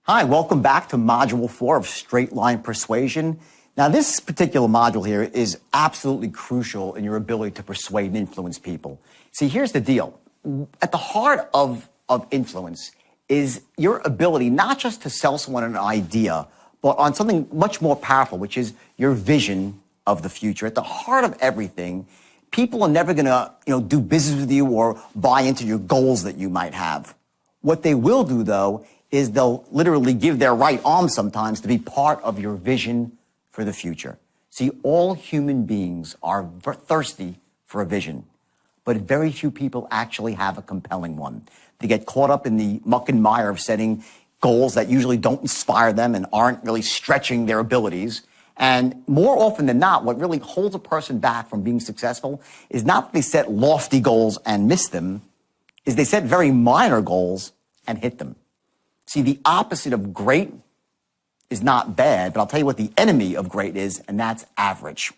Hi, welcome back to Module 4 of Straight Line Persuasion. Now, this particular module here is absolutely crucial in your ability to persuade and influence people. See, here's the deal. At the heart of influence is your ability not just to sell someone an idea, but on something much more powerful, which is your vision of the future. At the heart of everything, people are never going to, do business with you or buy into your goals that you might have. What they will do, though, is they'll literally give their right arm sometimes to be part of your vision for the future. See, all human beings are thirsty for a vision, but very few people actually have a compelling one. They get caught up in the muck and mire of setting goals that usually don't inspire them and aren't really stretching their abilities. And more often than not, what really holds a person back from being successful is not that they set lofty goals and miss them, is they set very minor goals and hit them. See, the opposite of great is not bad, but I'll tell you what the enemy of great is, and that's average.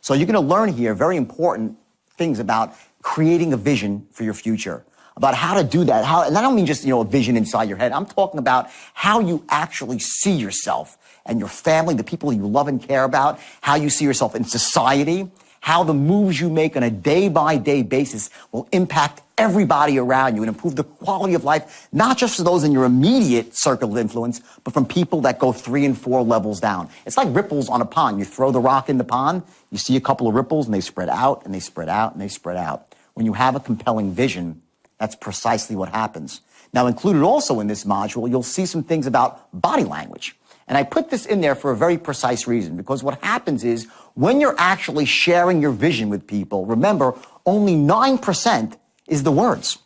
So you're going to learn here very important things about creating a vision for your future, about how to do that. And I don't mean just, a vision inside your head. I'm talking about how you actually see yourself and your family, the people you love and care about, how you see yourself in society, how the moves you make on a day-by-day basis will impact everybody around you and improve the quality of life, not just for those in your immediate circle of influence, but from people that go 3 and 4 levels down. It's like ripples on a pond. You throw the rock in the pond, you see a couple of ripples, and they spread out, and they spread out, and they spread out. When you have a compelling vision, that's precisely what happens. Now, included also in this module, you'll see some things about body language. And I put this in there for a very precise reason, because what happens is when you're actually sharing your vision with people, remember, only 9% is the words.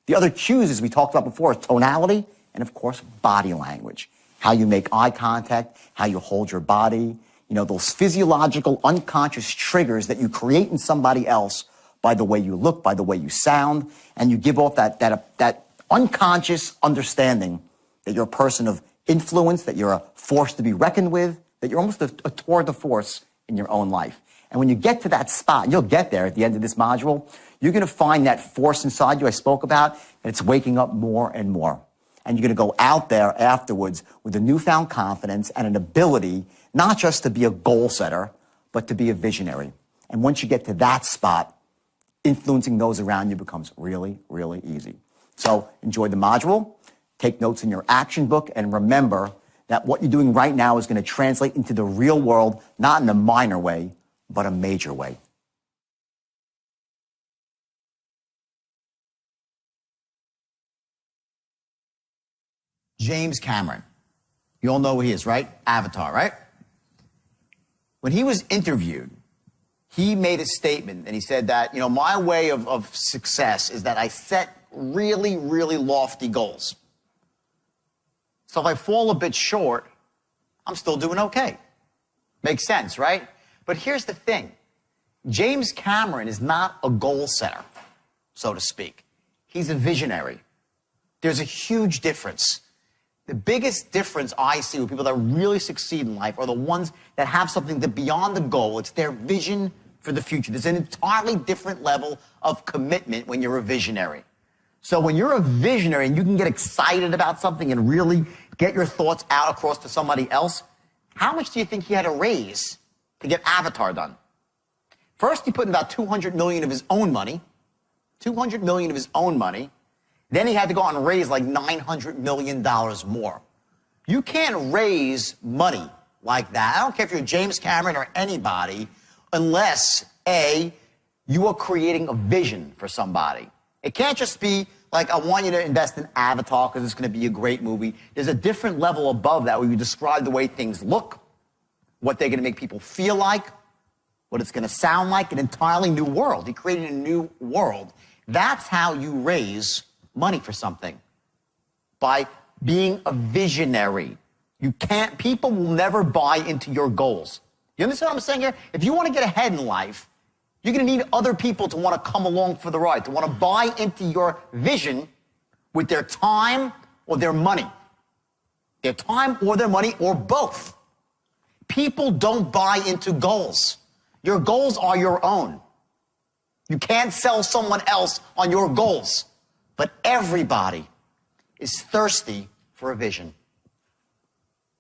The other cues, as we talked about before, are tonality and, of course, body language. How you make eye contact, how you hold your body, those physiological unconscious triggers that you create in somebody else by the way you look, by the way you sound, and you give off that unconscious understanding that you're a person of influence, that you're a force to be reckoned with, that you're almost a tour de force in your own life. And when you get to that spot, and you'll get there at the end of this module, you're going to find that force inside you I spoke about, and it's waking up more and more. And you're going to go out there afterwards with a newfound confidence and an ability not just to be a goal setter, but to be a visionary. And once you get to that spot, influencing those around you becomes really, really easy. So enjoy the module, take notes in your action book, and remember that what you're doing right now is going to translate into the real world, not in a minor way, but a major way. James Cameron. You all know who he is, right? Avatar, right? When he was interviewed, he made a statement, and he said that, my way of success is that I set really, really lofty goals. So if I fall a bit short, I'm still doing okay. Makes sense, right? But here's the thing. James Cameron is not a goal setter, so to speak. He's a visionary. There's a huge difference. The biggest difference I see with people that really succeed in life are the ones that have something that beyond the goal. It's their vision for the future. There's an entirely different level of commitment when you're a visionary. So when you're a visionary and you can get excited about something and really get your thoughts out across to somebody else, how much do you think he had to raise to get Avatar done? First, he put in about $200 million of his own money. $200 million of his own money. Then he had to go out and raise like $900 million more. You can't raise money like that. I don't care if you're James Cameron or anybody, unless, A, you are creating a vision for somebody. It can't just be like, I want you to invest in Avatar because it's going to be a great movie. There's a different level above that where you describe the way things look, what they're going to make people feel like, what it's going to sound like, an entirely new world. He created a new world. That's how you raise money for something, by being a visionary. People will never buy into your goals. You understand what I'm saying here? If you want to get ahead in life, you're going to need other people to want to come along for the ride, to want to buy into your vision with their time or their money. Their time or their money or both. People don't buy into goals. Your goals are your own. You can't sell someone else on your goals. But everybody is thirsty for a vision.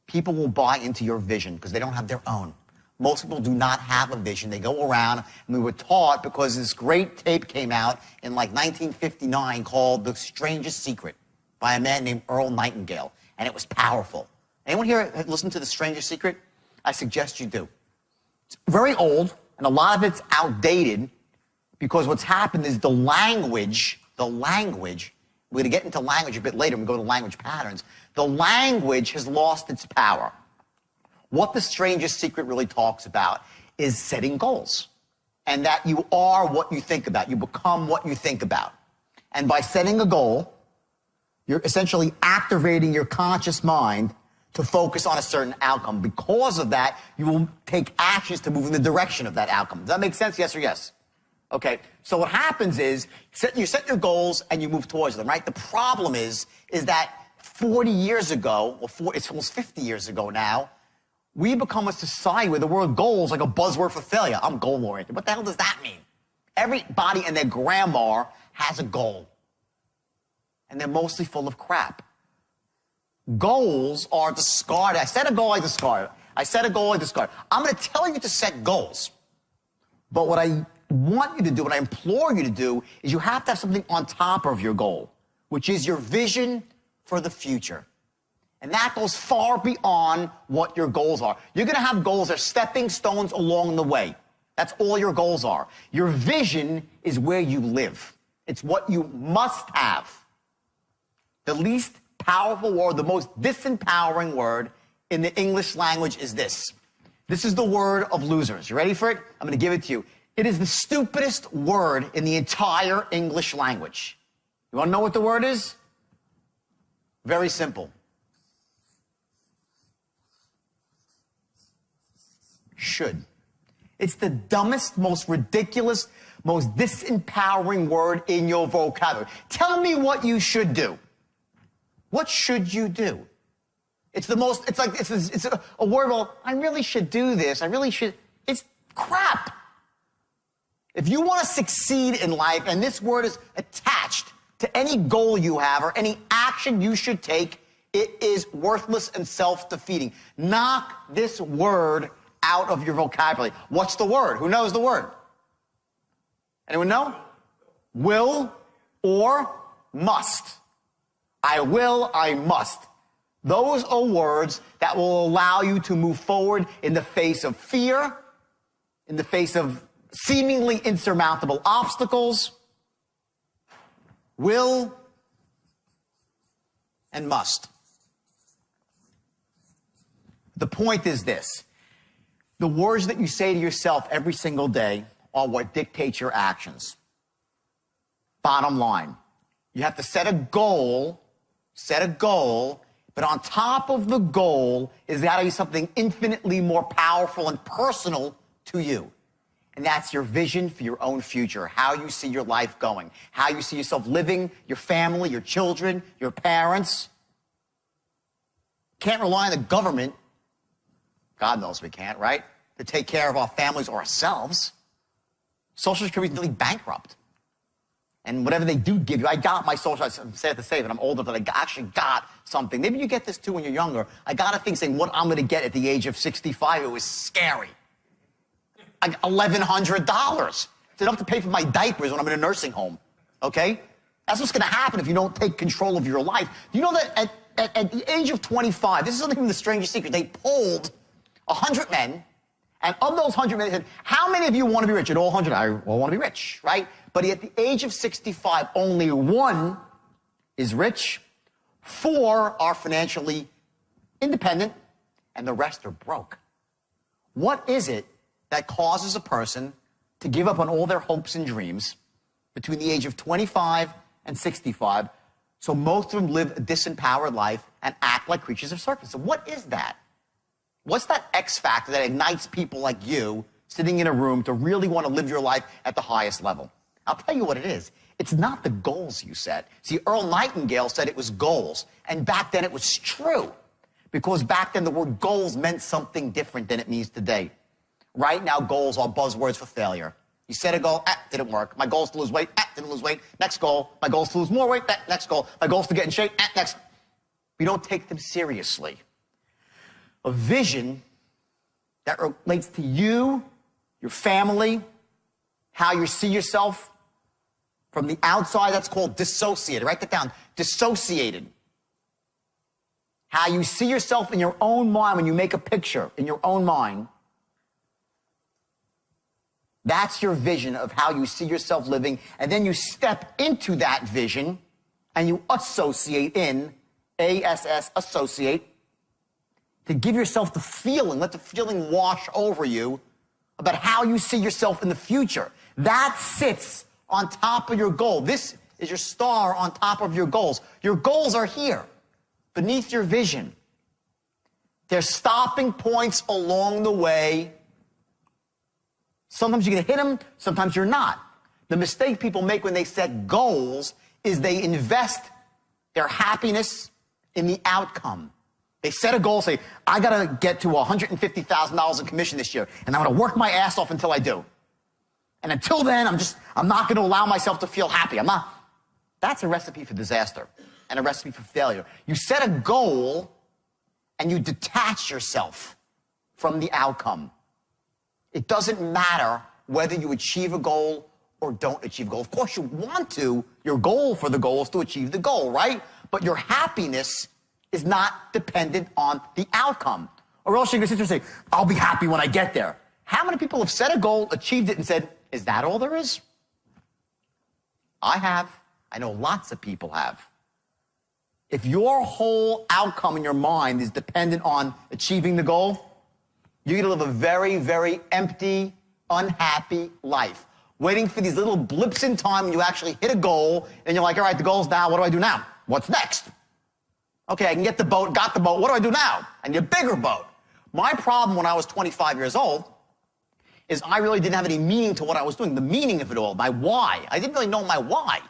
people will buy into your vision because they don't have their own. Most people do not have a vision. They go around, and we were taught because this great tape came out in like 1959 called The Strangest Secret by a man named Earl Nightingale, and it was powerful. Anyone here listen to The Strangest Secret? I suggest you do. It's very old, and a lot of it's outdated because what's happened is the language, we're going to get into language a bit later when we go to language patterns. The language has lost its power. What The Strangest Secret really talks about is setting goals, and that you are what you think about. You become what you think about. And by setting a goal, you're essentially activating your conscious mind to focus on a certain outcome. Because of that, you will take actions to move in the direction of that outcome. Does that make sense? Yes or yes? Okay, so what happens is you set your goals and you move towards them, right? The problem is that 40 years ago, it's almost 50 years ago now, we become a society where the word goal is like a buzzword for failure. I'm goal-oriented. What the hell does that mean? Everybody and their grandma has a goal, and they're mostly full of crap. Goals are discarded. I set a goal, I discard it. I set a goal, I discard it. I'm going to tell you to set goals, but what I want you to do, what I implore you to do, is you have to have something on top of your goal, which is your vision for the future. And that goes far beyond what your goals are. You're going to have goals that are stepping stones along the way. That's all your goals are. Your vision is where you live. It's what you must have. The least powerful word, the most disempowering word in the English language is this. This is the word of losers. You ready for it? I'm going to give it to you. It is the stupidest word in the entire English language. You want to know what the word is? Very simple. Should. It's the dumbest, most ridiculous, most disempowering word in your vocabulary. Tell me what you should do. What should you do? It's a word, well, I really should do this. I really should. It's crap. If you want to succeed in life, and this word is attached to any goal you have or any action you should take, it is worthless and self-defeating. Knock this word out of your vocabulary. What's the word? Who knows the word? Anyone know? Will or must. I will, I must. Those are words that will allow you to move forward in the face of fear, in the face of seemingly insurmountable obstacles. Will and must. The point is this. The words that you say to yourself every single day are what dictates your actions. Bottom line. You have to set a goal, but on top of the goal is got to be something infinitely more powerful and personal to you. And that's your vision for your own future, how you see your life going, how you see yourself living, your family, your children, your parents. Can't rely on the government. God knows we can't, right? To take care of our families or ourselves. Social Security is nearly bankrupt. And whatever they do give you, I got my social, I'm sad to say, but I'm older, but I actually got something. Maybe you get this too when you're younger. I got a thing saying what I'm going to get at the age of 65. It was scary. Like $1,100. It's enough to pay for my diapers when I'm in a nursing home. Okay? That's what's going to happen if you don't take control of your life. Do you know that at the age of 25, this is something from The Strangest Secret, they polled 100 men, and of those 100 men, they said, how many of you want to be rich? And all 100, I all want to be rich, right? But at the age of 65, only 1 is rich, 4 are financially independent, and the rest are broke. What is it that causes a person to give up on all their hopes and dreams between the age of 25 and 65, so most of them live a disempowered life and act like creatures of circus? So what is that? What's that X factor that ignites people like you sitting in a room to really want to live your life at the highest level? I'll tell you what it is. It's not the goals you set. See, Earl Nightingale said it was goals, and back then it was true, because back then the word goals meant something different than it means today. Right now, goals are buzzwords for failure. You set a goal, didn't work. My goal is to lose weight, didn't lose weight. Next goal, my goal is to lose more weight, next goal. My goal is to get in shape, next. We don't take them seriously. a vision that relates to you, your family, how you see yourself from the outside. That's called dissociated. Write that down. Dissociated. How you see yourself in your own mind when you make a picture in your own mind. That's your vision of how you see yourself living. And then you step into that vision and you associate in, A-S-S, associate, to give yourself the feeling, let the feeling wash over you about how you see yourself in the future. That sits on top of your goal. This is your star on top of your goals. Your goals are here, beneath your vision. They're stopping points along the way. Sometimes you're going to hit them, sometimes you're not. The mistake people make when they set goals is they invest their happiness in the outcome. They set a goal, say, I got to get to $150,000 in commission this year, and I'm going to work my ass off until I do. And until then, I'm not going to allow myself to feel happy. That's a recipe for disaster and a recipe for failure. You set a goal and you detach yourself from the outcome. It doesn't matter whether you achieve a goal or don't achieve a goal. Of course, you want to. Your goal for the goal is to achieve the goal, right? But your happiness is not dependent on the outcome. Or else you're going to sit there and say, I'll be happy when I get there. How many people have set a goal, achieved it, and said, is that all there is? I have. I know lots of people have. If your whole outcome in your mind is dependent on achieving the goal, you're going to live a very, very empty, unhappy life. Waiting for these little blips in time when you actually hit a goal, and you're like, all right, the goal's now, what do I do now? What's next? Okay, I can get the boat, got the boat, what do I do now? I need a bigger boat. My problem when I was 25 years old is I really didn't have any meaning to what I was doing, the meaning of it all, my why. I didn't really know my why.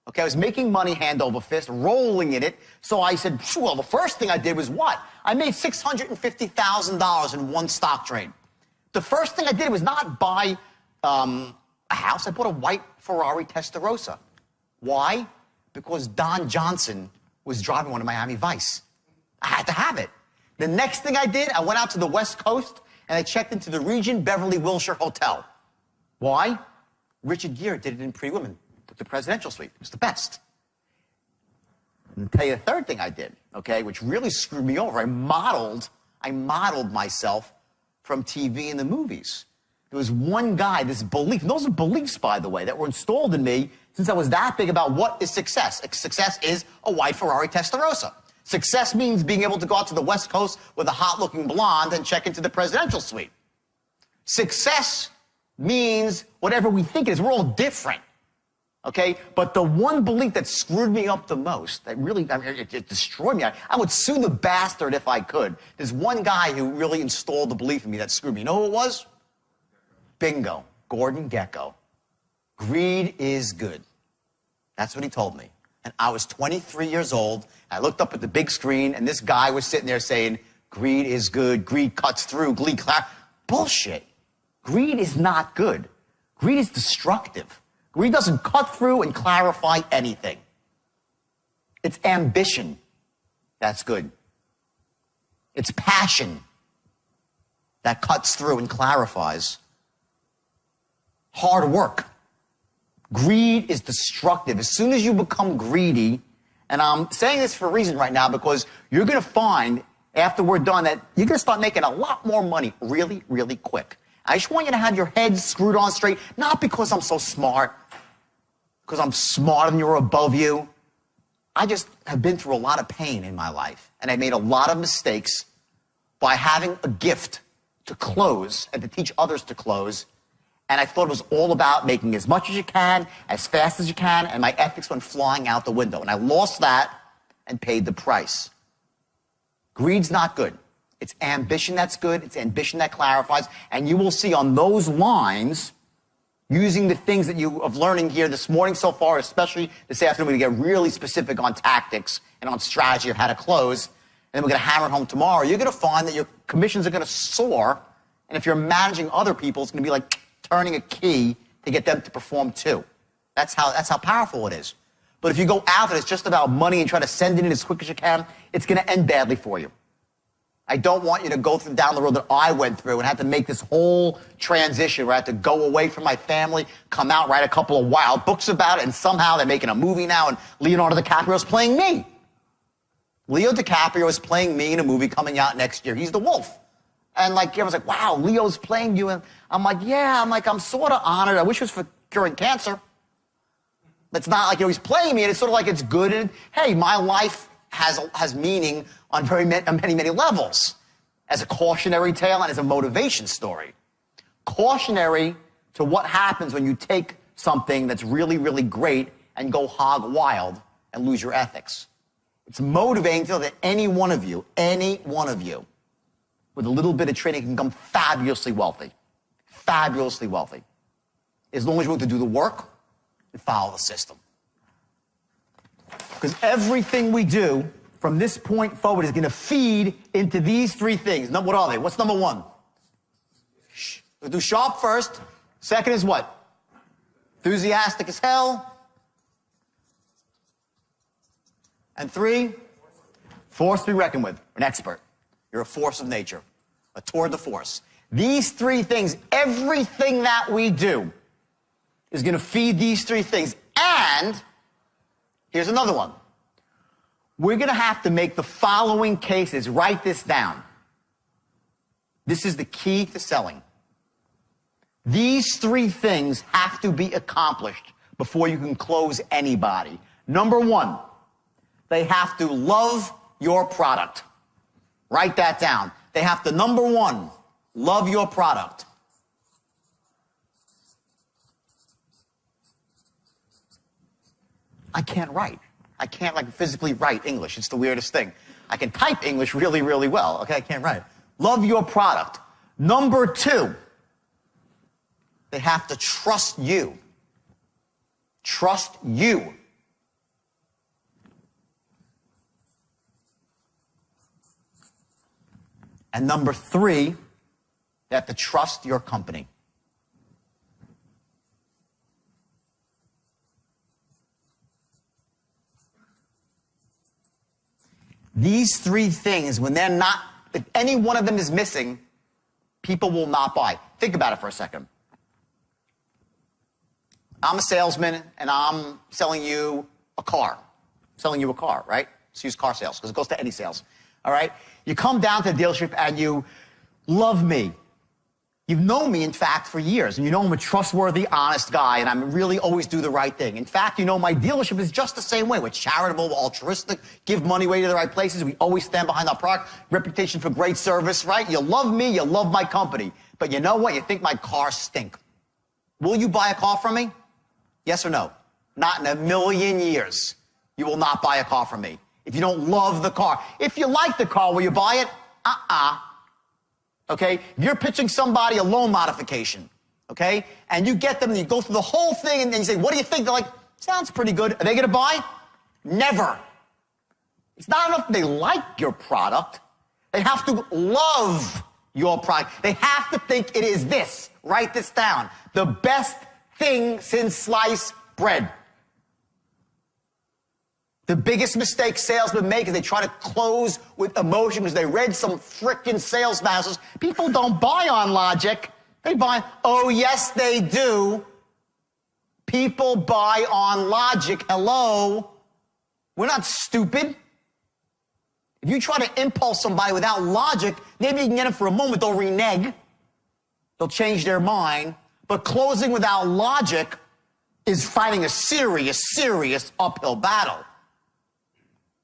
Okay, I was making money hand over fist, rolling in it. So I said, well, the first thing I did was what? I made $650,000 in one stock trade. The first thing I did was not buy a house. I bought a white Ferrari Testarossa. Why? Because Don Johnson was driving one in Miami Vice. I had to have it. The next thing I did, I went out to the West Coast and I checked into the Regent Beverly Wilshire Hotel. Why? Richard Gere did it in Pretty Women. Took the presidential suite. It was the best. And I'll tell you the third thing I did, okay, which really screwed me over. I modeled myself from TV and the movies. There was one guy, this belief, and those are beliefs, by the way, that were installed in me since I was that big about what is success. Success is a white Ferrari Testarossa. Success means being able to go out to the West Coast with a hot-looking blonde and check into the presidential suite. Success means whatever we think it is. We're all different, okay? But the one belief that screwed me up the most, that really, it destroyed me. I would sue the bastard if I could. There's one guy who really installed the belief in me that screwed me. You know who it was? Bingo. Gordon Gekko. Greed is good. That's what he told me. And I was 23 years old. I looked up at the big screen, and this guy was sitting there saying, greed is good, greed cuts through, greed bullshit. Greed is not good. Greed is destructive. Greed doesn't cut through and clarify anything. It's ambition that's good. It's passion that cuts through and clarifies. Hard work. Greed is destructive. As soon as you become greedy, and I'm saying this for a reason right now because you're going to find after we're done that you're going to start making a lot more money really, really quick. I just want you to have your head screwed on straight, not because I'm so smart, because I'm smarter than you or above you. I just have been through a lot of pain in my life, and I made a lot of mistakes by having a gift to close and to teach others to close. And I thought it was all about making as much as you can, as fast as you can, and my ethics went flying out the window. And I lost that and paid the price. Greed's not good. It's ambition that's good. It's ambition that clarifies. And you will see on those lines, using the things that you have learning here this morning so far, especially this afternoon, we're going to get really specific on tactics and on strategy of how to close. And then we're going to hammer it home tomorrow. You're going to find that your commissions are going to soar. And if you're managing other people, it's going to be like turning a key to get them to perform too. That's how powerful it is. But if you go out and it's just about money and try to send it in as quick as you can, it's going to end badly for you. I don't want you to go down the road that I went through and have to make this whole transition where I had to go away from my family, come out, write a couple of wild books about it, and somehow they're making a movie now and Leonardo DiCaprio is playing me. Leo DiCaprio is playing me in a movie coming out next year. He's the wolf. And like, everyone's like, wow, Leo's playing you. And I'm like, yeah, I'm sort of honored. I wish it was for curing cancer. It's not like, he's playing me, and it's sort of like it's good. And hey, my life has meaning on many levels, as a cautionary tale and as a motivation story. Cautionary to what happens when you take something that's really, really great and go hog wild and lose your ethics. It's motivating to know that any one of you, with a little bit of training can become fabulously wealthy. Fabulously wealthy. As long as you're willing to do the work and follow the system. Because everything we do from this point forward is going to feed into these three things. What are they? What's number one? We'll do sharp first. Second is what? Enthusiastic as hell. And three, force to be reckoned with. An expert. You're a force of nature. A tour de force. These three things, everything that we do is going to feed these three things. And here's another one. We're going to have to make the following cases. Write this down. This is the key to selling. These three things have to be accomplished before you can close anybody. Number one, they have to love your product. Write that down. They have to, number one, love your product. I can't write. I can't physically write English. It's the weirdest thing. I can type English really, really well. Okay, I can't write. Love your product. Number two, they have to trust you. Trust you. And number three, they have to trust your company. These three things, when they're not, if any one of them is missing, people will not buy. Think about it for a second. I'm a salesman, and I'm selling you a car. Selling you a car, right? Let's use car sales, because it goes to any sales. All right? You come down to the dealership, and you love me. You've known me, in fact, for years, and you know I'm a trustworthy, honest guy, and I really always do the right thing. In fact, you know my dealership is just the same way. We're charitable, we're altruistic, give money away to the right places. We always stand behind our product, reputation for great service, right? You love me, you love my company. But you know what? You think my cars stink. Will you buy a car from me? Yes or no? Not in a million years. You will not buy a car from me if you don't love the car. If you like the car, will you buy it? Okay? If you're pitching somebody a loan modification, okay, and you get them and you go through the whole thing and then you say, what do you think? They're like, sounds pretty good. Are they going to buy? Never. It's not enough that they like your product. They have to love your product. They have to think it is this. Write this down. The best thing since sliced bread. The biggest mistake salesmen make is they try to close with emotion because they read some frickin' sales manuals. People don't buy on logic. They buy, oh, yes, they do. People buy on logic. Hello? We're not stupid. If you try to impulse somebody without logic, maybe you can get them for a moment. They'll renege. They'll change their mind. But closing without logic is fighting a serious uphill battle.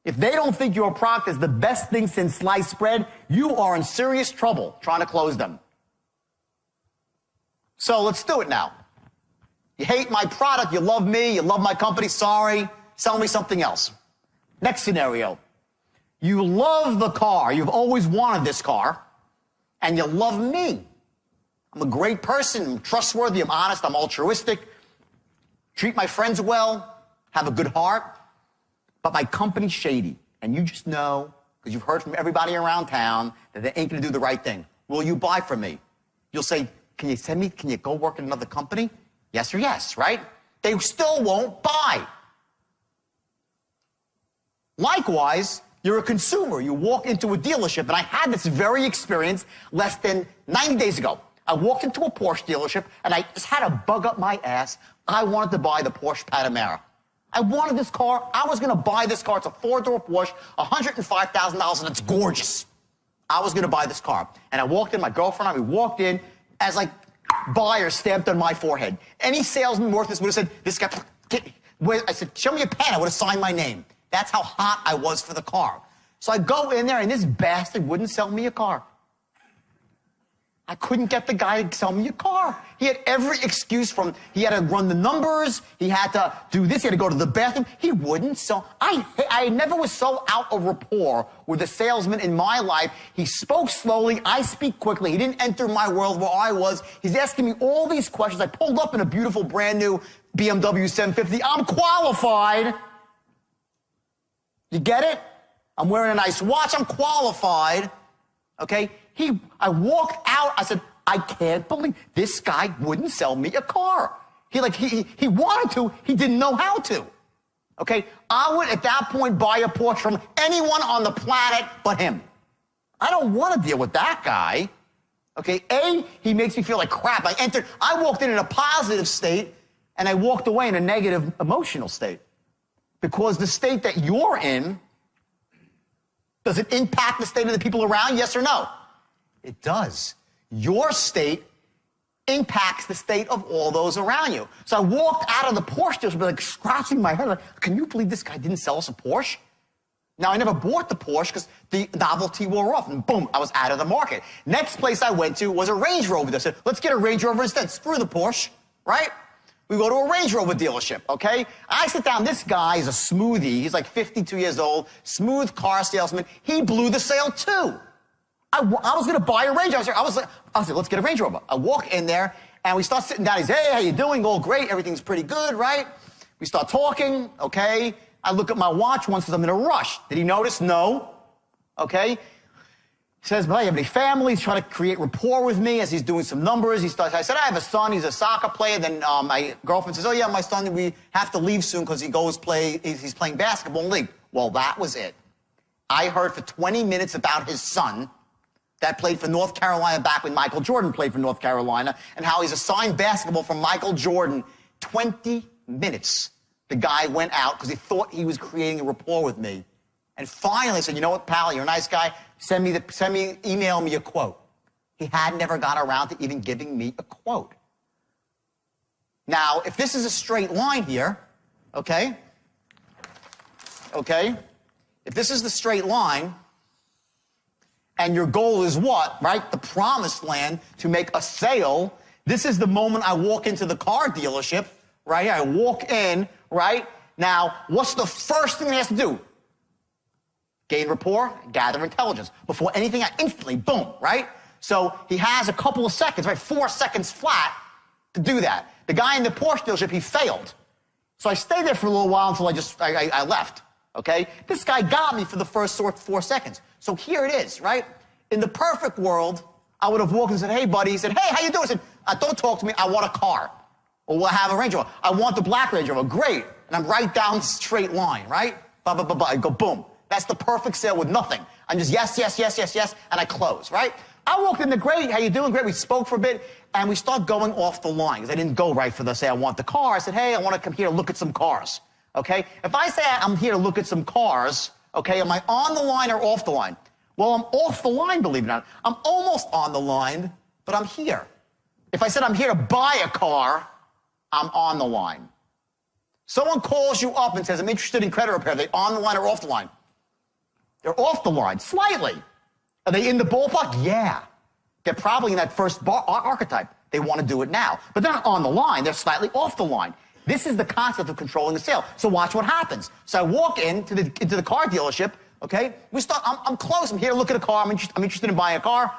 If they don't think your product is the best thing since sliced bread, you are in serious trouble trying to close them. So let's do it now. You hate my product, you love me, you love my company, sorry, sell me something else. Next scenario. You love the car, you've always wanted this car, and you love me. I'm a great person, I'm trustworthy, I'm honest, I'm altruistic, treat my friends well, have a good heart. But my company's shady, and you just know, because you've heard from everybody around town, that they ain't going to do the right thing. Will you buy from me? You'll say, can you go work in another company? Yes or yes, right? They still won't buy. Likewise, You're a consumer. You walk into a dealership, and I had this very experience less than 90 days ago. I walked into a Porsche dealership, and I just had a bug up my ass. I wanted to buy the Porsche Panamera. I wanted this car. I was going to buy this car. It's a four-door Porsche, $105,000, and it's gorgeous. I was going to buy this car. And I walked in, my girlfriend and I, we walked in as like buyer stamped on my forehead. Any salesman worth this would have said, this guy, I said, show me a pen. I would have signed my name. That's how hot I was for the car. So I go in there, and this bastard wouldn't sell me a car. I couldn't get the guy to sell me a car. He had every excuse from, he had to run the numbers, he had to do this, he had to go to the bathroom. He wouldn't sell. I never was so out of rapport with a salesman in my life. He spoke slowly, I speak quickly. He didn't enter my world where I was. He's asking me all these questions. I pulled up in a beautiful brand new BMW 750. I'm qualified. You get it? I'm wearing a nice watch. I'm qualified. Okay? I walked out. I said, I can't believe this guy wouldn't sell me a car. He wanted to. He didn't know how to. Okay? I would, at that point, buy a Porsche from anyone on the planet but him. I don't want to deal with that guy. Okay? He makes me feel like crap. I walked in a positive state, and I walked away in a negative emotional state. Because the state that you're in, does it impact the state of the people around? Yes or no? It does. Your state impacts the state of all those around you. So I walked out of the Porsche dealership, like scratching my head, like, can you believe this guy didn't sell us a Porsche? Now, I never bought the Porsche because the novelty wore off, and boom, I was out of the market. Next place I went to was a Range Rover. They said, let's get a Range Rover instead. Screw the Porsche, right? We go to a Range Rover dealership, okay? I sit down. This guy is a smoothie. He's like 52 years old, smooth car salesman. He blew the sale, too. I was going to buy a Range Rover. I was like, let's get a Range Rover. I walk in there, and we start sitting down. He's, hey, how you doing? All great. Everything's pretty good, right? We start talking, okay? I look at my watch once because I'm in a rush. Did he notice? No. Okay? He says, well, you have any family? He's trying to create rapport with me as he's doing some numbers. I said, I have a son. He's a soccer player. Then my girlfriend says, oh, yeah, my son, we have to leave soon because he's playing basketball in the league. Well, that was it. I heard for 20 minutes about his son that played for North Carolina back when Michael Jordan played for North Carolina, and how he's assigned basketball from Michael Jordan. 20 minutes. The guy went out because he thought he was creating a rapport with me. And finally I said, you know what, pal, you're a nice guy. Email me a quote. He had never got around to even giving me a quote. Now, if this is a straight line here, okay? If this is the straight line, and your goal is what, right? The promised land, to make a sale. This is the moment I walk into the car dealership, right? I walk in, right? Now, what's the first thing he has to do? Gain rapport, gather intelligence. Before anything, I instantly, boom, right? So he has a couple of seconds, right? 4 seconds flat to do that. The guy in the Porsche dealership, he failed. So I stayed there for a little while until I left, okay? This guy got me for the first 4 seconds. So here it is, right? In the perfect world, I would have walked and said, hey, buddy. He said, hey, how you doing? I said, don't talk to me. I want a car. Or we'll have a Range Rover. I want the black Range Rover. Great. And I'm right down the straight line, right? I go, boom. That's the perfect sale with nothing. I'm just yes, and I close, right? I walked in there, great, how you doing? Great, we spoke for a bit, and we start going off the line, because I didn't go right for the say, I want the car. I said, hey, I want to come here to look at some cars, okay? If I say I'm here to look at some cars, okay, am I on the line or off the line? Well, I'm off the line, believe it or not. I'm almost on the line, but I'm here. If I said I'm here to buy a car, I'm on the line. Someone calls you up and says, I'm interested in credit repair. Are they on the line or off the line? They're off the line, slightly. Are they in the ballpark? Yeah. They're probably in that first archetype. They want to do it now. But they're not on the line. They're slightly off the line. This is the concept of controlling the sale. So watch what happens. So I walk into the car dealership, okay? I'm close. I'm here to look at a car. I'm interested in buying a car.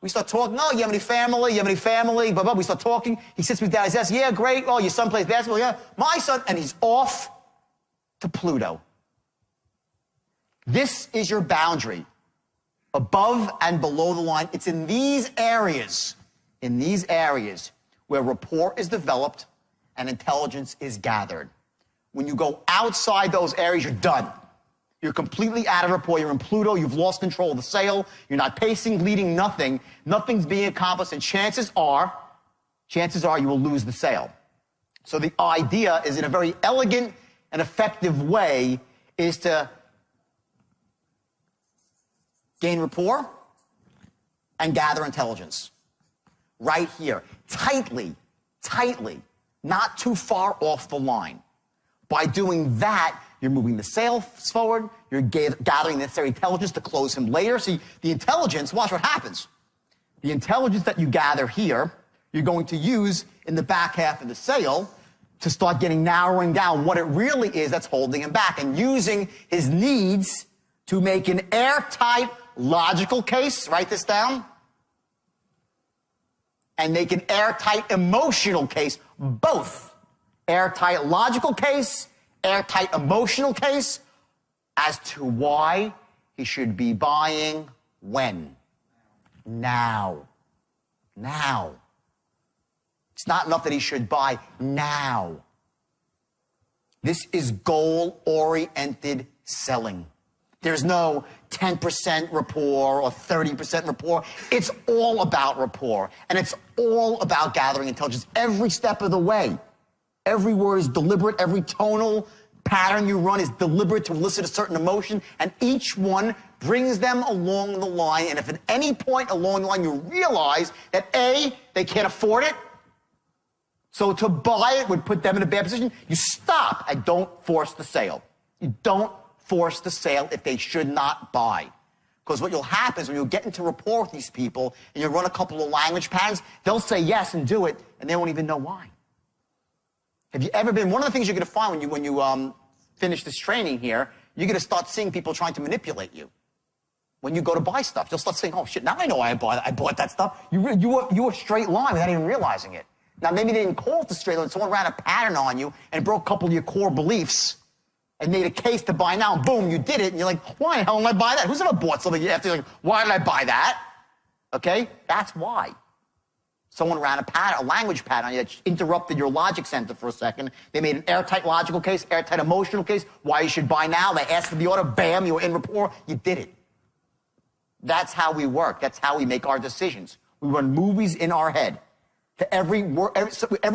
We start talking. Oh, you have any family? You have any family? We start talking. He sits me down. He says, yeah, great. Oh, your son plays basketball? Yeah. My son. And he's off to Pluto. This is your boundary. Above and below the line. It's in these areas where rapport is developed and intelligence is gathered. When you go outside those areas, you're done. You're completely out of rapport. You're in Pluto. You've lost control of the sale. You're not pacing, leading, nothing. Nothing's being accomplished, and chances are you will lose the sale. So the idea is, in a very elegant and effective way, is to gain rapport and gather intelligence. Right here. Tightly, not too far off the line. By doing that, you're moving the sales forward, you're gathering necessary intelligence to close him later. See, the intelligence, watch what happens. The intelligence that you gather here, you're going to use in the back half of the sale to start narrowing down what it really is that's holding him back, and using his needs to make an airtight logical case, write this down, and make an airtight emotional case, both. Airtight logical case, airtight emotional case, as to why he should be buying when? Now. It's not enough that he should buy now. This is goal-oriented selling. There's no 10% rapport or 30% rapport. It's all about rapport, and it's all about gathering intelligence every step of the way. Every word is deliberate. Every tonal pattern you run is deliberate to elicit a certain emotion, and each one brings them along the line. And if at any point along the line you realize that A, they can't afford it, so to buy it would put them in a bad position, you stop and don't force the sale. You don't force the sale if they should not buy. Because what will happen is when you get into rapport with these people and you run a couple of language patterns, they'll say yes and do it, and they won't even know why. Have you ever been, one of the things you're going to find when you finish this training here, you're going to start seeing people trying to manipulate you. When you go to buy stuff, you'll start saying, oh shit, now I know why I bought that stuff. You were straight line without even realizing it. Now maybe they didn't call it the straight line, someone ran a pattern on you and broke a couple of your core beliefs and made a case to buy now, and boom, you did it, and you're like, why the hell did I buy that? Who's ever bought something after you're like, why did I buy that? Okay, that's why. Someone ran a language pattern on you that interrupted your logic center for a second. They made an airtight logical case, airtight emotional case, why you should buy now. They asked for the order, bam, you were in rapport, you did it. That's how we work. That's how we make our decisions. We run movies in our head. To every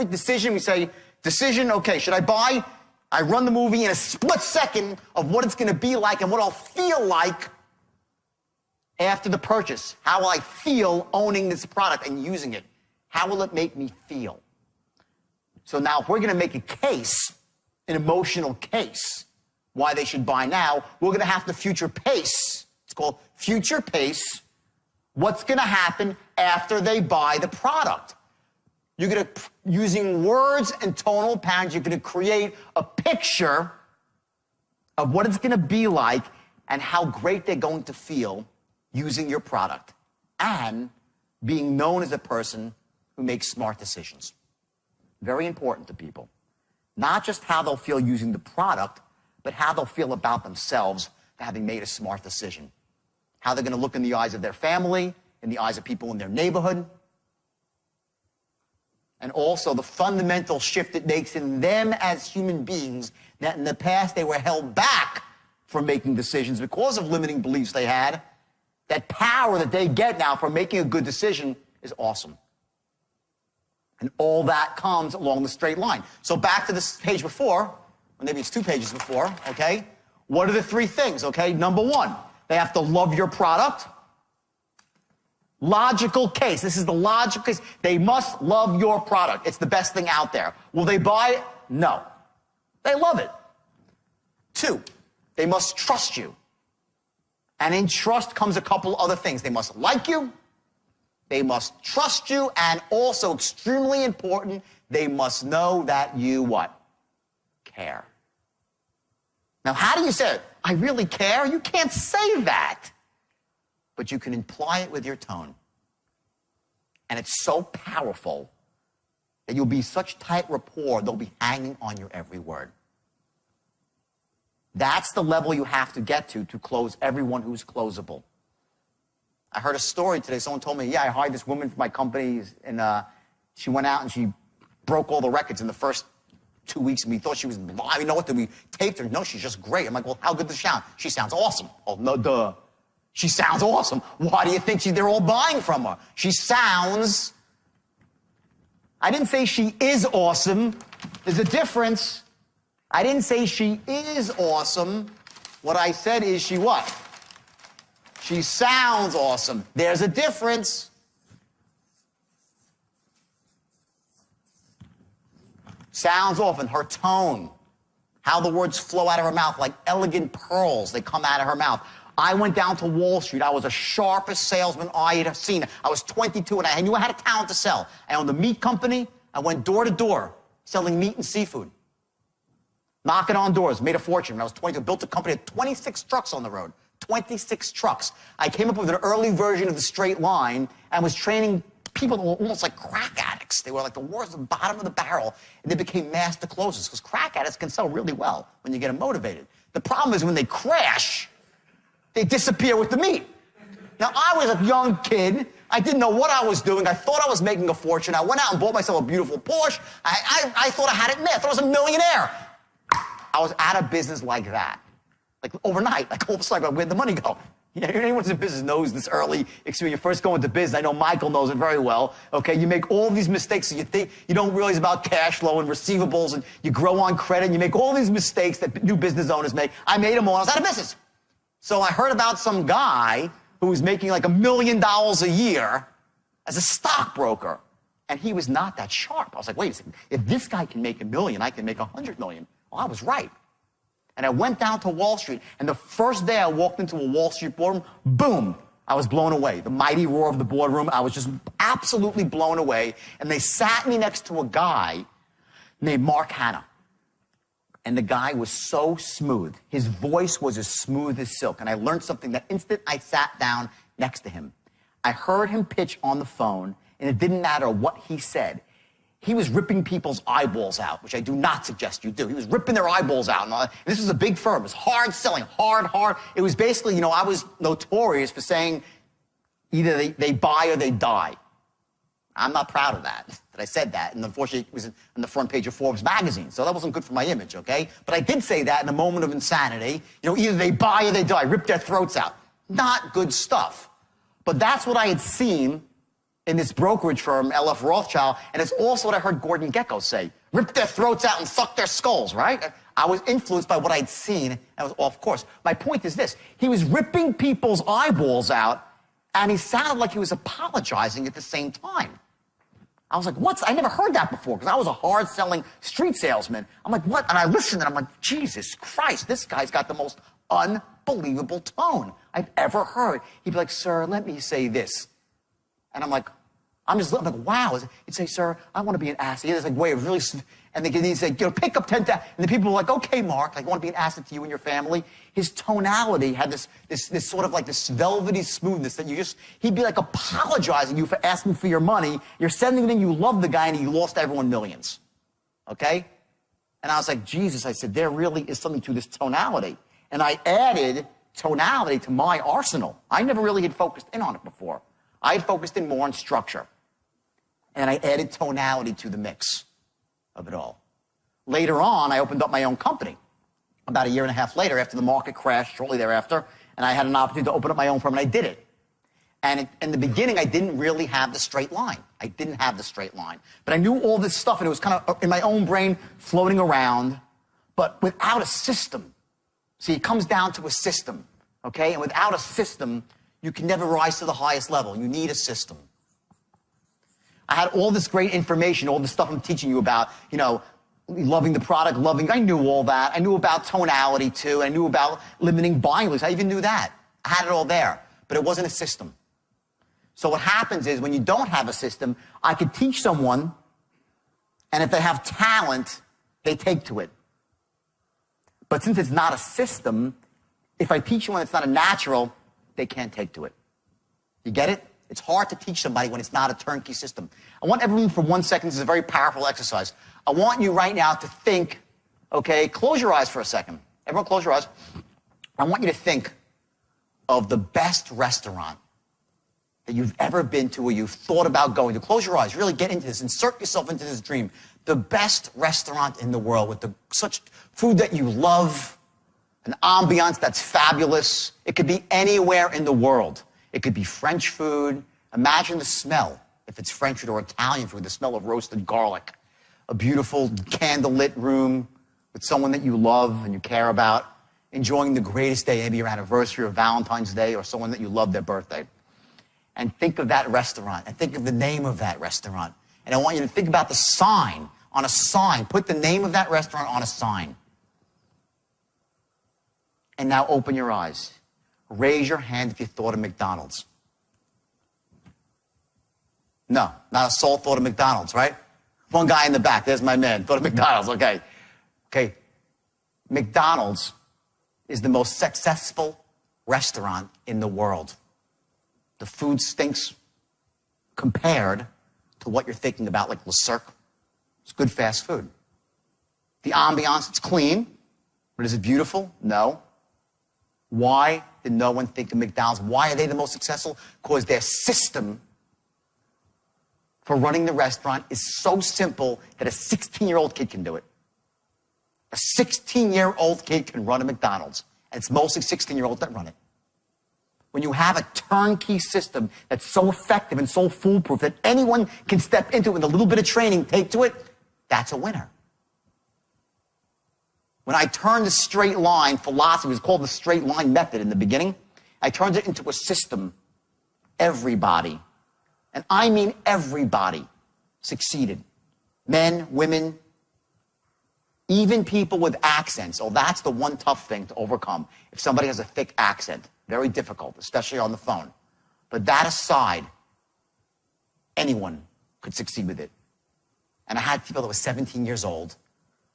decision, we say, decision, okay, should I buy? I run the movie in a split second of what it's going to be like and what I'll feel like after the purchase. How will I feel owning this product and using it? How will it make me feel? So now if we're going to make a case, an emotional case, why they should buy now, we're going to have to future pace. It's called future pace. What's going to happen after they buy the product? You're going to, using words and tonal patterns, you're going to create a picture of what it's going to be like and how great they're going to feel using your product and being known as a person who makes smart decisions. Very important to people. Not just how they'll feel using the product, but how they'll feel about themselves for having made a smart decision. How they're going to look in the eyes of their family, in the eyes of people in their neighborhood. And also the fundamental shift it makes in them as human beings, that in the past they were held back from making decisions because of limiting beliefs they had. That power that they get now for making a good decision is awesome. And all that comes along the straight line. So back to this page before, or maybe it's 2 pages before, okay? What are the 3 things, okay? Number 1, they have to love your product. Logical case. This is the logical case. They must love your product. It's the best thing out there. Will they buy it? No. They love it. 2, they must trust you. And in trust comes a couple other things. They must like you. They must trust you. And also, extremely important, they must know that you what? Care. Now, how do you say it? I really care? You can't say that. But you can imply it with your tone. And it's so powerful that you'll be such tight rapport, they'll be hanging on your every word. That's the level you have to get to close everyone who's closable. I heard a story today. Someone told me, yeah, I hired this woman for my company, and she went out and she broke all the records in the first 2 weeks, and we thought she was blind. You know what? Did we taped her? No, she's just great. I'm like, well, how good does she sound? She sounds awesome. Oh, no, duh. She sounds awesome. Why do you think they're all buying from her? She sounds... I didn't say she is awesome. There's a difference. I didn't say she is awesome. What I said is she what? She sounds awesome. There's a difference. Sounds often, her tone, how the words flow out of her mouth like elegant pearls. They come out of her mouth. I went down to Wall Street. I was the sharpest salesman I had seen. I was 22, and I knew I had a talent to sell. I owned a meat company. I went door to door selling meat and seafood, knocking on doors, made a fortune. When I was 22, built a company with 26 trucks on the road, 26 trucks. I came up with an early version of the straight line and was training people that were almost like crack addicts. They were like the worst, the bottom of the barrel, and they became master closers because crack addicts can sell really well when you get them motivated. The problem is when they crash, they disappear with the meat. Now, I was a young kid. I didn't know what I was doing. I thought I was making a fortune. I went out and bought myself a beautiful Porsche. I thought I had it made. I thought I was a millionaire. I was out of business like that. Like overnight, like all of a sudden, where'd the money go? Yeah, anyone who's in business knows this early experience. When you first go into business, I know Michael knows it very well. Okay, you make all these mistakes, so you think you don't realize about cash flow and receivables, and you grow on credit, and you make all these mistakes that new business owners make. I made them all. I was out of business. So I heard about some guy who was making like $1 million a year as a stockbroker, and he was not that sharp. I was like, wait a second. If this guy can make $1 million, I can make $100 million. Well, I was right. And I went down to Wall Street, and the first day I walked into a Wall Street boardroom, boom, I was blown away. The mighty roar of the boardroom, I was just absolutely blown away. And they sat me next to a guy named Mark Hanna. And the guy was so smooth. His voice was as smooth as silk. And I learned something that instant I sat down next to him. I heard him pitch on the phone, and it didn't matter what he said. He was ripping people's eyeballs out, which I do not suggest you do. He was ripping their eyeballs out. And this was a big firm. It was hard selling, hard. It was basically, I was notorious for saying either they buy or they die. I'm not proud of that I said that. And unfortunately, it was on the front page of Forbes magazine. So that wasn't good for my image, okay? But I did say that in a moment of insanity. Either they buy or they die. Rip their throats out. Not good stuff. But that's what I had seen in this brokerage firm, LF Rothschild, and it's also what I heard Gordon Gekko say. Rip their throats out and suck their skulls, right? I was influenced by what I'd seen, and I was off course. My point is this. He was ripping people's eyeballs out, and he sounded like he was apologizing at the same time. I was like, what? I never heard that before, because I was a hard-selling street salesman. I'm like, what? And I listened, and I'm like, Jesus Christ, this guy's got the most unbelievable tone I've ever heard. He'd be like, sir, let me say this. And I'm like, I'm like, wow. He'd say, sir, I want to be an asset. He had this way of really, and he'd say, pick up 10,000. And the people were like, okay, Mark, I want to be an asset to you and your family. His tonality had this sort of like this velvety smoothness that he'd be like apologizing you for asking for your money. You're sending him, you love the guy, and he lost everyone millions. Okay? And I was like, Jesus, I said, there really is something to this tonality. And I added tonality to my arsenal. I never really had focused in on it before. I had focused in more on structure. And I added tonality to the mix of it all. Later on, I opened up my own company. About 1.5 years later, after the market crashed shortly thereafter, and I had an opportunity to open up my own firm, and I did it. And in the beginning, I didn't really have the straight line. I didn't have the straight line. But I knew all this stuff, and it was kind of in my own brain floating around, but without a system. See, it comes down to a system, okay? And without a system, you can never rise to the highest level. You need a system. I had all this great information, all the stuff I'm teaching you about, loving the product, I knew all that. I knew about tonality too. I knew about limiting buying lists. I even knew that. I had it all there, but it wasn't a system. So what happens is when you don't have a system, I could teach someone, and if they have talent, they take to it. But since it's not a system, if I teach you when it's not a natural, they can't take to it. You get it? It's hard to teach somebody when it's not a turnkey system. I want everyone for 1 second, this is a very powerful exercise. I want you right now to think, okay, close your eyes for a second. Everyone close your eyes. I want you to think of the best restaurant that that you've ever been to or you've thought about going to. Close your eyes, really get into this, insert yourself into this dream. The best restaurant in the world with such food that you love, an ambiance that's fabulous. It could be anywhere in the world. It could be French food. Imagine the smell, if it's French food or Italian food, the smell of roasted garlic. A beautiful candlelit room with someone that you love and you care about, enjoying the greatest day, maybe your anniversary or Valentine's Day, or someone that you love their birthday. And think of that restaurant, and think of the name of that restaurant. And I want you to think about the sign, on a sign. Put the name of that restaurant on a sign. And now open your eyes. Raise your hand if you thought of McDonald's. No, not a soul thought of McDonald's, right? One guy in the back, there's my man, thought of McDonald's, okay. Okay, McDonald's is the most successful restaurant in the world. The food stinks compared to what you're thinking about, like Le Cirque. It's good fast food. The ambiance, it's clean, but is it beautiful? No. Why did no one think of McDonald's? Why are they the most successful? Because their system for running the restaurant is so simple that a 16-year-old kid can do it. A 16-year-old kid can run a McDonald's, and it's mostly 16-year-olds that run it. When you have a turnkey system that's so effective and so foolproof that anyone can step into it with a little bit of training, take to it, that's a winner. When I turned the straight line philosophy, it was called the straight line method in the beginning, I turned it into a system. Everybody, and I mean everybody, succeeded. Men, women, even people with accents. Oh, that's the one tough thing to overcome. If somebody has a thick accent, very difficult, especially on the phone. But that aside, anyone could succeed with it. And I had people that were 17 years old.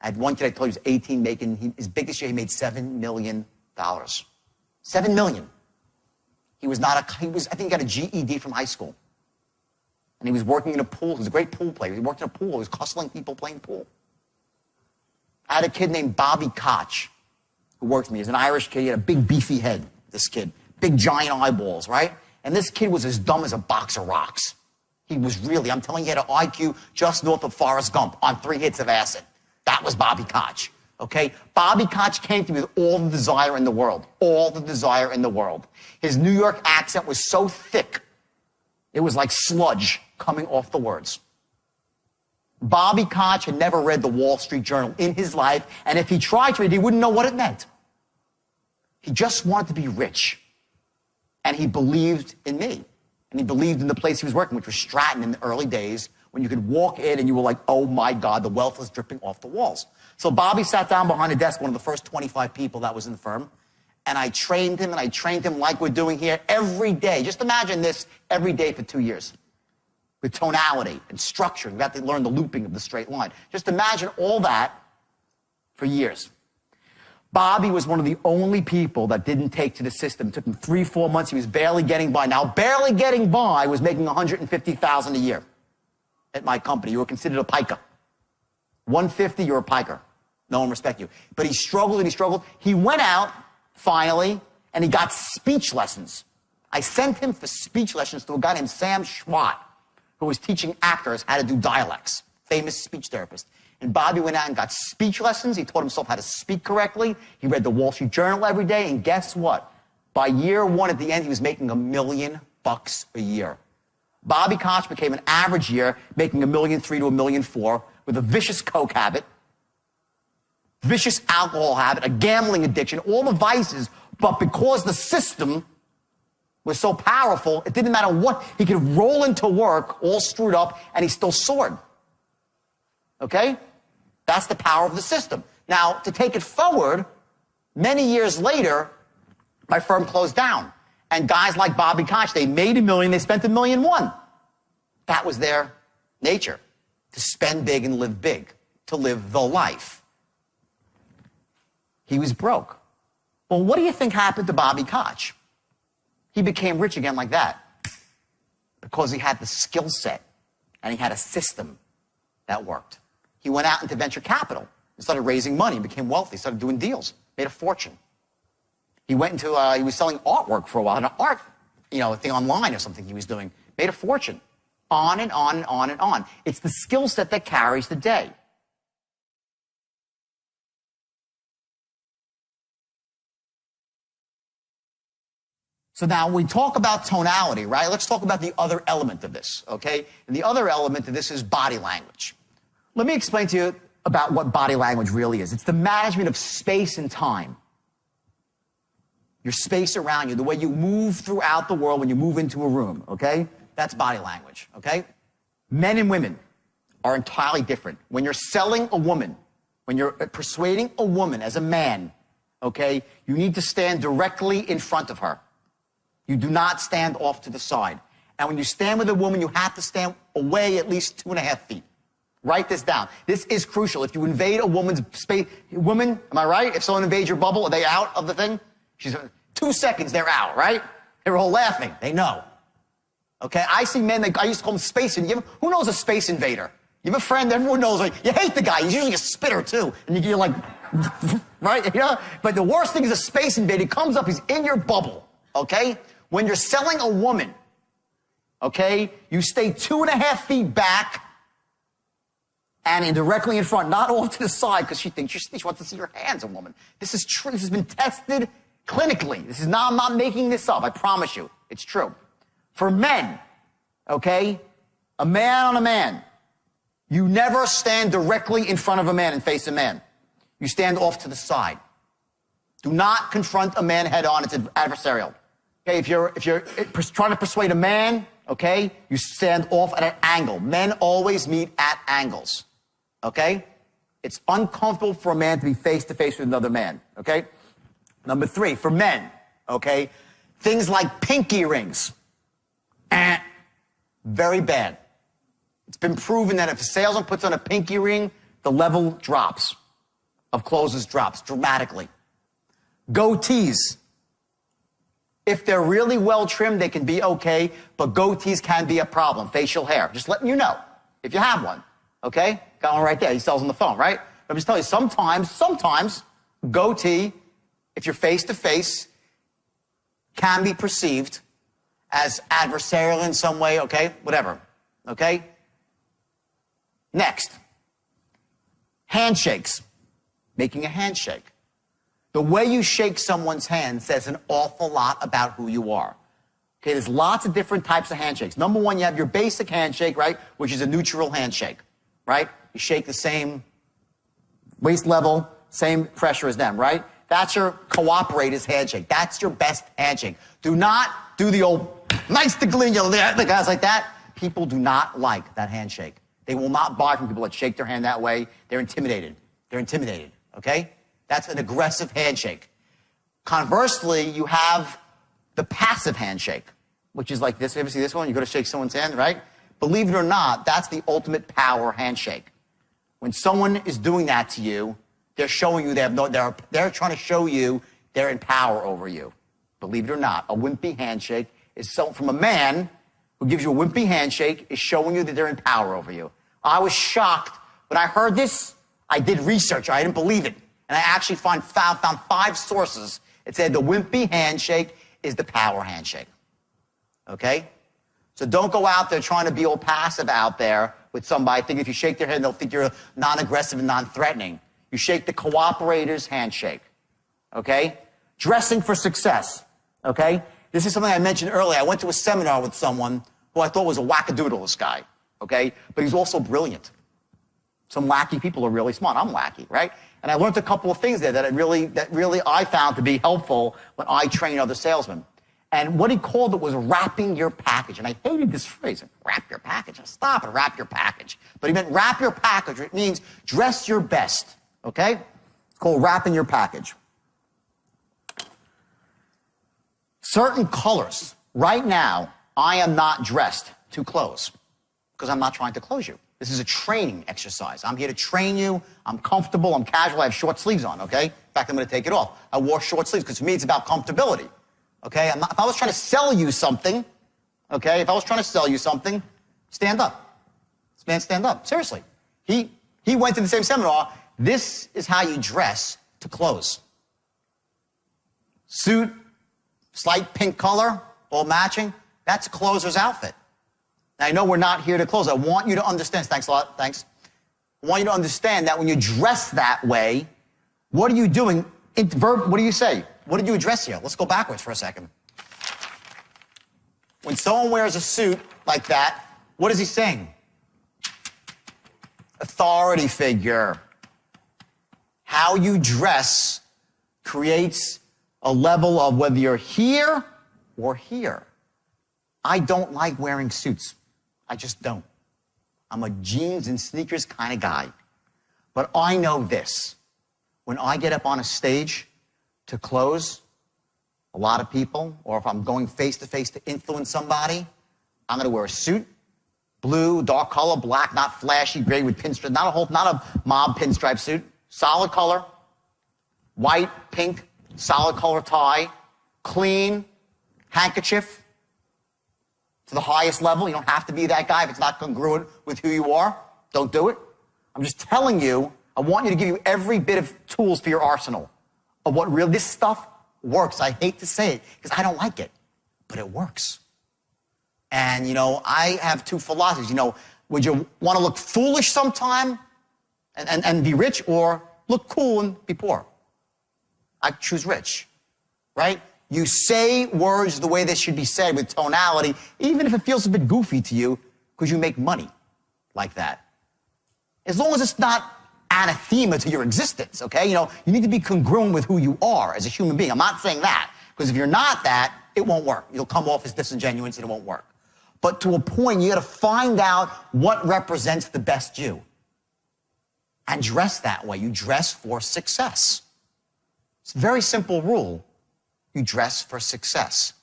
I had one kid I told you was 18, his biggest year, he made $7 million. $7 million. I think he got a GED from high school. And he was working in a pool. He was a great pool player. He worked in a pool. He was hustling people playing pool. I had a kid named Bobby Koch who worked with me. He was an Irish kid. He had a big, beefy head, this kid. Big, giant eyeballs, right? And this kid was as dumb as a box of rocks. He was really, I'm telling you, he had an IQ just north of Forrest Gump on 3 hits of acid. That was Bobby Koch, okay? Bobby Koch came to me with all the desire in the world. All the desire in the world. His New York accent was so thick, it was like sludge coming off the words. Bobby Koch had never read the Wall Street Journal in his life, and if he tried to read it, he wouldn't know what it meant. He just wanted to be rich, and he believed in me, and he believed in the place he was working, which was Stratton in the early days, when you could walk in and you were like, oh my God, the wealth was dripping off the walls. So Bobby sat down behind a desk, one of the first 25 people that was in the firm, and I trained him like we're doing here every day. Just imagine this every day for 2 years. With tonality and structure. You have to learn the looping of the straight line. Just imagine all that for years. Bobby was one of the only people that didn't take to the system. It took him 3-4 months. He was barely getting by. Now, barely getting by was making $150,000 a year at my company. You were considered a piker. 150, you're a piker. No one respect you. But he struggled and he struggled. He went out, finally, and he got speech lessons. I sent him for speech lessons to a guy named Sam Schwat, who was teaching actors how to do dialects, famous speech therapist. And Bobby went out and got speech lessons. He taught himself how to speak correctly. He read the Wall Street Journal every day. And guess what? By year one, at the end, he was making $1 million a year. Bobby Koch became an average year, making $1.3 million to $1.4 million with a vicious coke habit, vicious alcohol habit, a gambling addiction, all the vices. But because the system was so powerful, it didn't matter what. He could roll into work all screwed up, and he still soared. Okay? That's the power of the system. Now, to take it forward, many years later, my firm closed down. And guys like Bobby Koch, they made $1 million, they spent $1.1 million. That was their nature, to spend big and live big, to live the life. He was broke. Well, what do you think happened to Bobby Koch? He became rich again like that because he had the skill set and he had a system that worked. He went out into venture capital and started raising money and became wealthy, started doing deals, made a fortune. He went into, he was selling artwork for a while, and art a thing online or something he was doing. Made a fortune. On and on and on and on. It's the skill set that carries the day. So now we talk about tonality, right? Let's talk about the other element of this, okay? And the other element of this is body language. Let me explain to you about what body language really is. It's the management of space and time. Your space around you, the way you move throughout the world when you move into a room, okay? That's body language, okay? Men and women are entirely different. When you're selling a woman, when you're persuading a woman as a man, okay, you need to stand directly in front of her. You do not stand off to the side. And when you stand with a woman, you have to stand away at least 2.5 feet. Write this down. This is crucial. If you invade a woman's space, woman, am I right? If someone invades your bubble, are they out of the thing? 2 seconds, they're out, right? They're all laughing. They know. Okay, I see men, I used to call them space invaders. Who knows a space invader? You have a friend, everyone knows, like, you hate the guy. He's usually a spitter, too. And you're like, right? You know? But the worst thing is a space invader. He comes up, he's in your bubble, okay? When you're selling a woman, okay, you stay 2.5 feet back and directly in front, not off to the side, because she thinks she wants to see your hands, a woman. This is true. This has been tested clinically. This is not, I'm not making this up. I promise you. It's true. For men, okay, a man on a man, you never stand directly in front of a man and face a man. You stand off to the side. Do not confront a man head on. It's adversarial. Okay, if you're trying to persuade a man, okay, you stand off at an angle. Men always meet at angles, okay? It's uncomfortable for a man to be face-to-face with another man, okay? Number 3, for men, okay, things like pinky rings, very bad. It's been proven that if a salesman puts on a pinky ring, the level drops of closes drops dramatically. Goatees. If they're really well trimmed, they can be okay, but goatees can be a problem. Facial hair. Just letting you know, if you have one, okay? Got one right there. He sells on the phone, right? I'm just telling you, sometimes goatee, if you're face-to-face, can be perceived as adversarial in some way, okay? Whatever, okay? Next, handshakes. Making a handshake. The way you shake someone's hand says an awful lot about who you are. Okay, there's lots of different types of handshakes. Number 1, you have your basic handshake, right, which is a neutral handshake, right? You shake the same waist level, same pressure as them, right? That's your cooperator's handshake. That's your best handshake. Do not do the old nice to glean, the guys like that. People do not like that handshake. They will not buy from people that shake their hand that way. They're intimidated. They're intimidated, okay? That's an aggressive handshake. Conversely, you have the passive handshake, which is like this. You ever see this one? You go to shake someone's hand, right? Believe it or not, that's the ultimate power handshake. When someone is doing that to you, they're showing you they're trying to show you they're in power over you. Believe it or not, a wimpy handshake is from a man who gives you a wimpy handshake is showing you that they're in power over you. I was shocked when I heard this. I did research. I didn't believe it. And I actually found 5 sources that said the wimpy handshake is the power handshake. Okay? So don't go out there trying to be all passive out there with somebody. Think if you shake their hand, they'll think you're non-aggressive and non-threatening. You shake the cooperator's handshake. Okay? Dressing for success. Okay? This is something I mentioned earlier. I went to a seminar with someone who I thought was a wackadoodle, this guy. Okay? But he's also brilliant. Some wacky people are really smart. I'm wacky, right? And I learned a couple of things there that really I found to be helpful when I train other salesmen. And what he called it was wrapping your package. And I hated this phrase, wrap your package. Stop it, wrap your package. But he meant wrap your package. It means dress your best, okay? It's called wrapping your package. Certain colors. Right now, I am not dressed to close because I'm not trying to close you. This is a training exercise. I'm here to train you. I'm comfortable. I'm casual. I have short sleeves on, okay? In fact, I'm going to take it off. I wore short sleeves because to me it's about comfortability, okay? If I was trying to sell you something, okay, stand up. This man, stand up. Seriously. He went to the same seminar. This is how you dress to close. Suit, slight pink color, all matching. That's a closer's outfit. Now, I know we're not here to close. I want you to understand. Thanks a lot. Thanks. I want you to understand that when you dress that way, what are you doing? What do you say? What did you address here? Let's go backwards for a second. When someone wears a suit like that, what is he saying? Authority figure. How you dress creates a level of whether you're here or here. I don't like wearing suits. I just don't. I'm a jeans and sneakers kind of guy. But I know this. When I get up on a stage to close a lot of people, or if I'm going face-to-face to influence somebody, I'm going to wear a suit, blue, dark color, black, not flashy, gray with pinstripes, not a mob pinstripe suit, solid color, white, pink, solid color tie, clean, handkerchief to the highest level. You don't have to be that guy if it's not congruent with who you are. Don't do it. I'm just telling you, I want you to give you every bit of tools for your arsenal of what really, this stuff works. I hate to say it because I don't like it, but it works. And, I have two philosophies. Would you want to look foolish sometime and be rich, or look cool and be poor? I choose rich, right? You say words the way they should be said with tonality, even if it feels a bit goofy to you, because you make money like that. As long as it's not anathema to your existence, okay? You need to be congruent with who you are as a human being. I'm not saying that, because if you're not that, it won't work. You'll come off as disingenuous and it won't work. But to a point, you got to find out what represents the best you and dress that way. You dress for success. It's a very simple rule. You dress for success.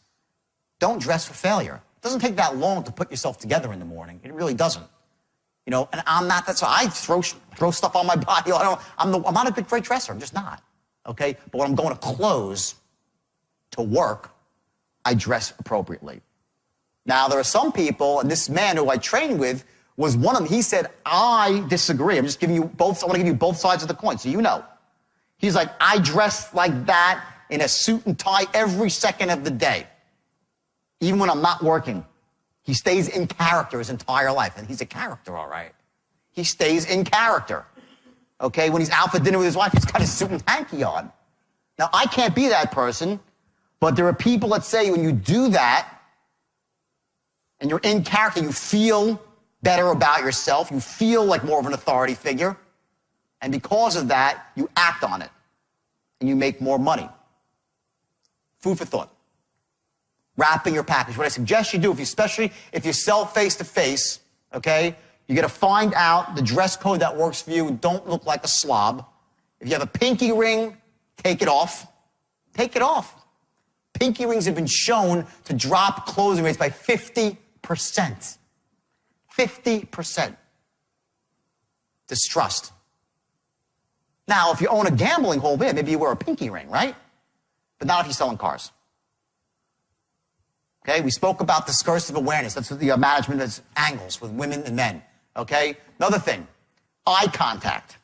Don't dress for failure. It doesn't take that long to put yourself together in the morning. It really doesn't. And I'm not that, so I throw stuff on my body. I'm not a good great dresser. I'm just not. Okay? But when I'm going to close to work, I dress appropriately. Now, there are some people, and this man who I trained with was one of them. He said, I disagree. I'm just giving you both. I want to give you both sides of the coin so you know. He's like, I dress like that in a suit and tie every second of the day, even when I'm not working. He stays in character his entire life, and he's a character, all right. He stays in character, okay? When he's out for dinner with his wife, he's got his suit and hanky on. Now, I can't be that person, but there are people that say when you do that, and you're in character, you feel better about yourself, you feel like more of an authority figure, and because of that, you act on it, and you make more money. Food for thought. Wrapping your package. What I suggest you do, especially if you sell face-to-face, okay, you got to find out the dress code that works for you. Don't look like a slob. If you have a pinky ring, take it off. Take it off. Pinky rings have been shown to drop closing rates by 50%. 50%. Distrust. Now, if you own a gambling hall, maybe you wear a pinky ring, right? But not if you're selling cars. Okay, we spoke about discursive awareness. That's what the management is, angles with women and men. Okay, another thing, eye contact.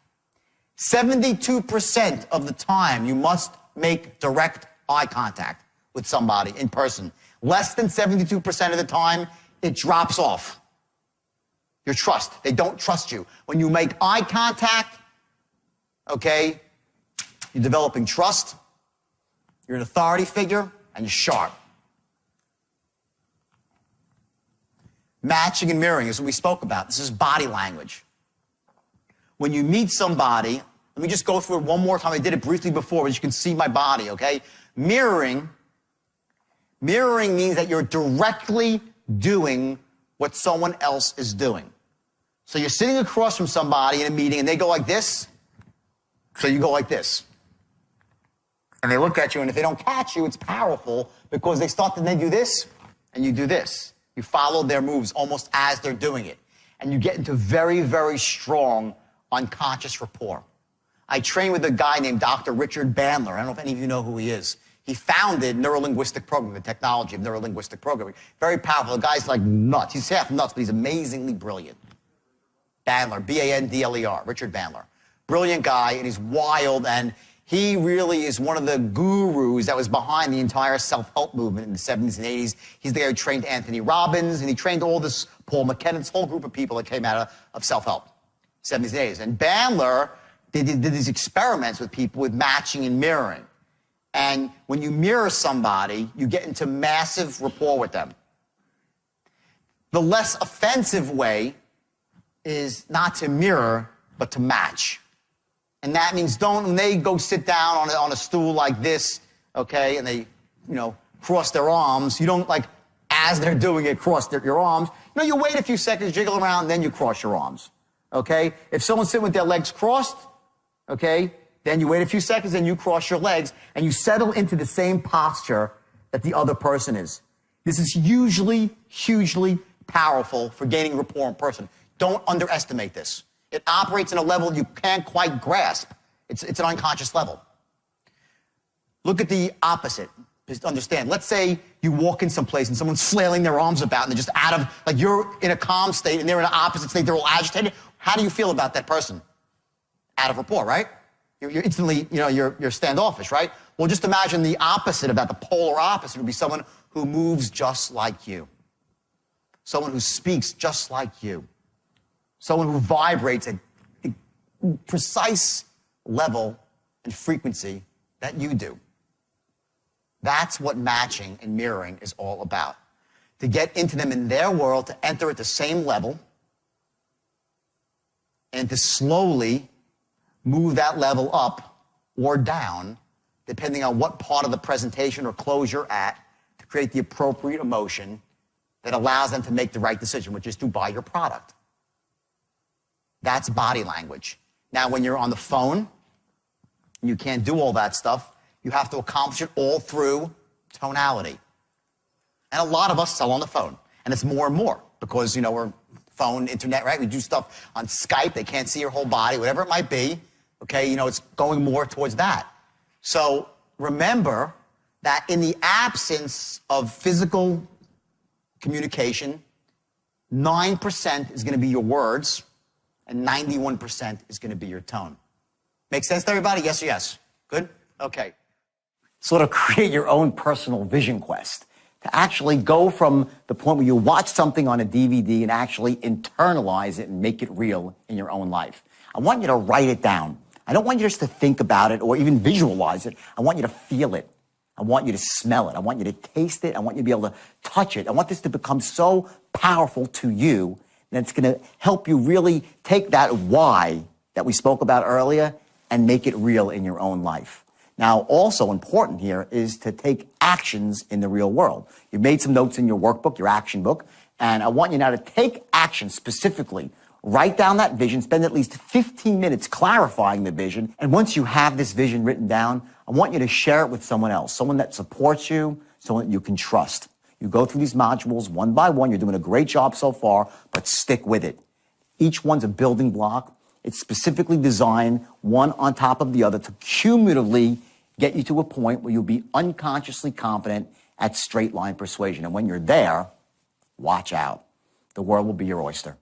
72% of the time you must make direct eye contact with somebody in person. Less than 72% of the time, it drops off. Your trust, they don't trust you. When you make eye contact, okay, you're developing trust, you're an authority figure, and you're sharp. Matching and mirroring is what we spoke about. This is body language. When you meet somebody, let me just go through it one more time. I did it briefly before, but you can see my body, okay? Mirroring means that you're directly doing what someone else is doing. So you're sitting across from somebody in a meeting, and they go like this, so you go like this. And they look at you, and if they don't catch you, it's powerful because they start to then do this, and you do this. You follow their moves almost as they're doing it. And you get into very, very strong unconscious rapport. I trained with a guy named Dr. Richard Bandler. I don't know if any of you know who he is. He founded neurolinguistic programming, the technology of neurolinguistic programming. Very powerful. The guy's like nuts. He's half nuts, but he's amazingly brilliant. Bandler, B-A-N-D-L-E-R, Richard Bandler. Brilliant guy, and he's wild, and He really is one of the gurus that was behind the entire self-help movement in the 70s and 80s. He's the guy who trained Anthony Robbins, and he trained all this Paul McKenna, this whole group of people that came out of self-help, 70s and 80s. And Bandler did these experiments with people with matching and mirroring. And when you mirror somebody, you get into massive rapport with them. The less offensive way is not to mirror, but to match. And that means when they go sit down on a stool like this, okay, and they, cross their arms, you don't, as they're doing it, cross your arms. You wait a few seconds, jiggle around, then you cross your arms, okay? If someone's sitting with their legs crossed, okay, then you wait a few seconds and you cross your legs and you settle into the same posture that the other person is. This is hugely powerful for gaining rapport in person. Don't underestimate this. It operates in a level you can't quite grasp. It's an unconscious level. Look at the opposite. Just understand. Let's say you walk in someplace and someone's flailing their arms about and they're just out of, you're in a calm state and they're in an opposite state. They're all agitated. How do you feel about that person? Out of rapport, right? You're instantly, you're standoffish, right? Well, just imagine the opposite, about the polar opposite would be someone who moves just like you. Someone who speaks just like you. Someone who vibrates at the precise level and frequency that you do. That's what matching and mirroring is all about. To get into them in their world, to enter at the same level, and to slowly move that level up or down, depending on what part of the presentation or close you're at, to create the appropriate emotion that allows them to make the right decision, which is to buy your product. That's body language. Now, when you're on the phone, you can't do all that stuff. You have to accomplish it all through tonality. And a lot of us sell on the phone. And it's more and more because, we're phone, internet, right? We do stuff on Skype. They can't see your whole body, whatever it might be. Okay, it's going more towards that. So remember that in the absence of physical communication, 9% is going to be your words, and 91% is going to be your tone. Make sense to everybody? Yes or yes? Good? Okay. Sort of create your own personal vision quest. To actually go from the point where you watch something on a DVD and actually internalize it and make it real in your own life. I want you to write it down. I don't want you just to think about it or even visualize it. I want you to feel it. I want you to smell it. I want you to taste it. I want you to be able to touch it. I want this to become so powerful to you that it's going to help you really take that why that we spoke about earlier and make it real in your own life. Now, also important here is to take actions in the real world. You've made some notes in your workbook, your action book, and I want you now to take action specifically. Write down that vision, spend at least 15 minutes clarifying the vision, and once you have this vision written down, I want you to share it with someone else, someone that supports you, someone that you can trust. You go through these modules one by one. You're doing a great job so far, but stick with it. Each one's a building block. It's specifically designed, one on top of the other, to cumulatively get you to a point where you'll be unconsciously confident at straight line persuasion. And when you're there, watch out. The world will be your oyster.